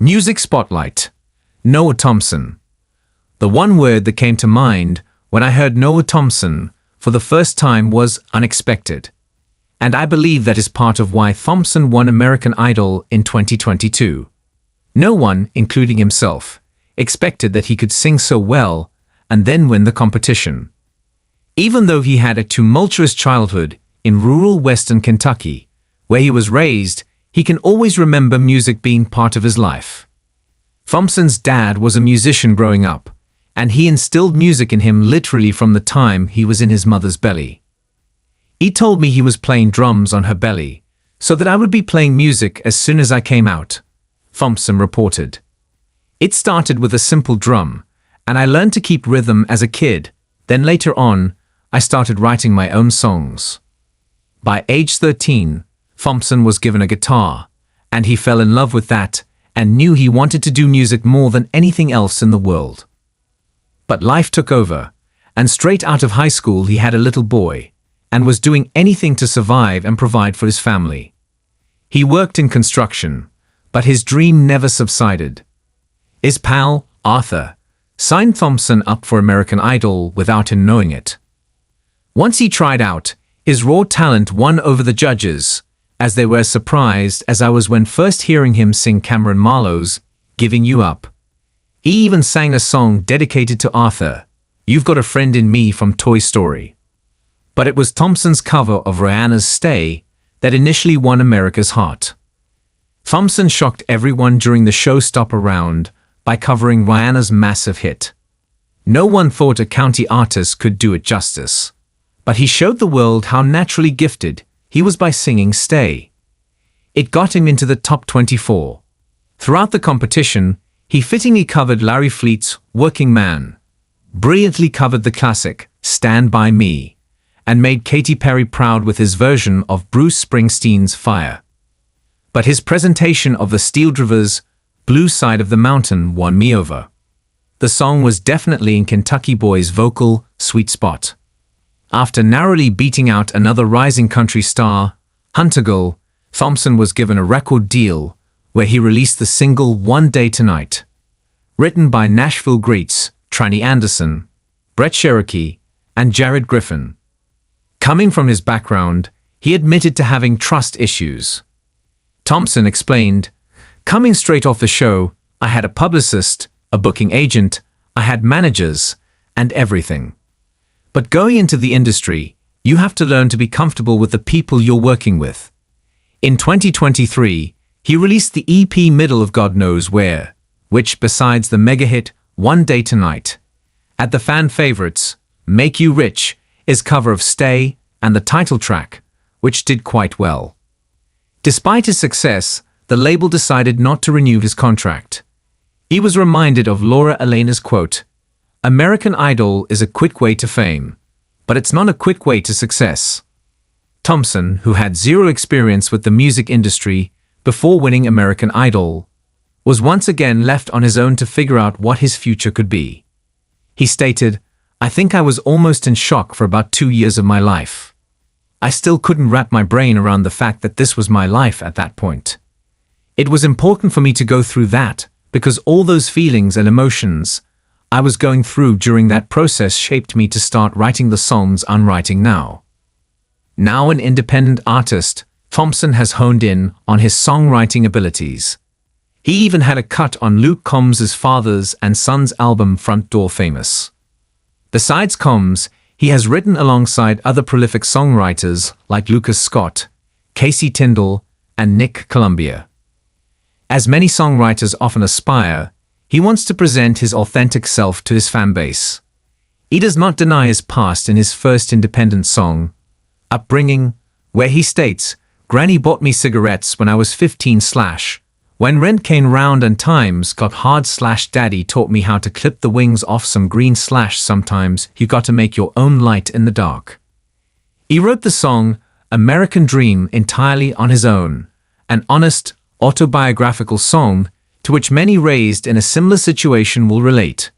Music Spotlight. Noah Thompson. The one word that came to mind when I heard Noah Thompson for the first time was unexpected. And I believe that is part of why Thompson won American Idol in 2022. No one, including himself, expected that he could sing so well and then win the competition. Even though he had a tumultuous childhood in rural western Kentucky, where he was raised, he can always remember music being part of his life. Thompson's dad was a musician growing up, and he instilled music in him literally from the time he was in his mother's belly. He told me he was playing drums on her belly, so that I would be playing music as soon as I came out, Thompson reported. It started with a simple drum, and I learned to keep rhythm as a kid. Then later on, I started writing my own songs. By age 13, Thompson was given a guitar, and he fell in love with that and knew he wanted to do music more than anything else in the world. But life took over, and straight out of high school he had a little boy, and was doing anything to survive and provide for his family. He worked in construction, but his dream never subsided. His pal, Arthur, signed Thompson up for American Idol without him knowing it. Once he tried out, his raw talent won over the judges, as they were as surprised as I was when first hearing him sing Cameron Marlowe's Giving You Up. He even sang a song dedicated to Arthur, You've Got a Friend in Me from Toy Story. But it was Thompson's cover of Rihanna's Stay that initially won America's heart. Thompson shocked everyone during the showstopper round by covering Rihanna's massive hit. No one thought a country artist could do it justice, but he showed the world how naturally gifted he was by singing Stay. It got him into the top 24. Throughout the competition, he fittingly covered Larry Fleet's Working Man, brilliantly covered the classic Stand By Me, and made Katy Perry proud with his version of Bruce Springsteen's Fire. But his presentation of the Steel Drivers' Blue Side of the Mountain won me over. The song was definitely in Kentucky boy's vocal sweet spot. After narrowly beating out another rising country star, Hunter Girl, Thompson was given a record deal where he released the single One Day Tonight. Written by Nashville greats Trini Anderson, Brett Cherokee, and Jared Griffin. Coming from his background, he admitted to having trust issues. Thompson explained, "Coming straight off the show, I had a publicist, a booking agent, I had managers, and everything. But going into the industry, you have to learn to be comfortable with the people you're working with." In 2023, he released the EP Middle of God Knows Where, which, besides the mega hit One Day Tonight, at the fan favorites, Make You Rich, is cover of Stay and the title track, which did quite well. Despite his success, the label decided not to renew his contract. He was reminded of Laura Elena's quote, "American Idol is a quick way to fame, but it's not a quick way to success." Thompson, who had zero experience with the music industry before winning American Idol, was once again left on his own to figure out what his future could be. He stated, "I think I was almost in shock for about 2 years of my life. I still couldn't wrap my brain around the fact that this was my life at that point. It was important for me to go through that because all those feelings and emotions I was going through during that process shaped me to start writing the songs I'm writing now." Now an independent artist, Thompson has honed in on his songwriting abilities. He even had a cut on Luke Combs' Fathers and Sons album Front Door Famous. Besides Combs, he has written alongside other prolific songwriters like Lucas Scott, Casey Tyndall, and Nick Columbia. As many songwriters often aspire, he wants to present his authentic self to his fan base. He does not deny his past in his first independent song, Upbringing, where he states, "Granny bought me cigarettes when I was 15 / when rent came round and times got hard / daddy taught me how to clip the wings off some green / sometimes you got to make your own light in the dark." He wrote the song American Dream entirely on his own, an honest, autobiographical song to which many raised in a similar situation will relate.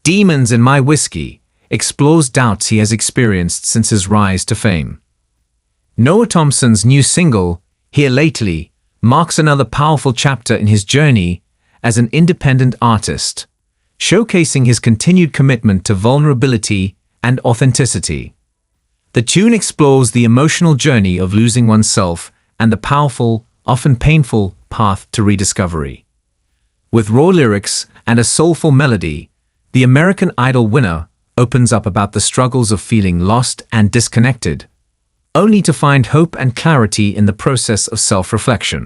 Demons in My Whiskey explores doubts he has experienced since his rise to fame. Noah Thompson's new single, Here Lately, marks another powerful chapter in his journey as an independent artist, showcasing his continued commitment to vulnerability and authenticity. The tune explores the emotional journey of losing oneself and the powerful, often painful, path to rediscovery. With raw lyrics and a soulful melody, the American Idol winner opens up about the struggles of feeling lost and disconnected, only to find hope and clarity in the process of self-reflection.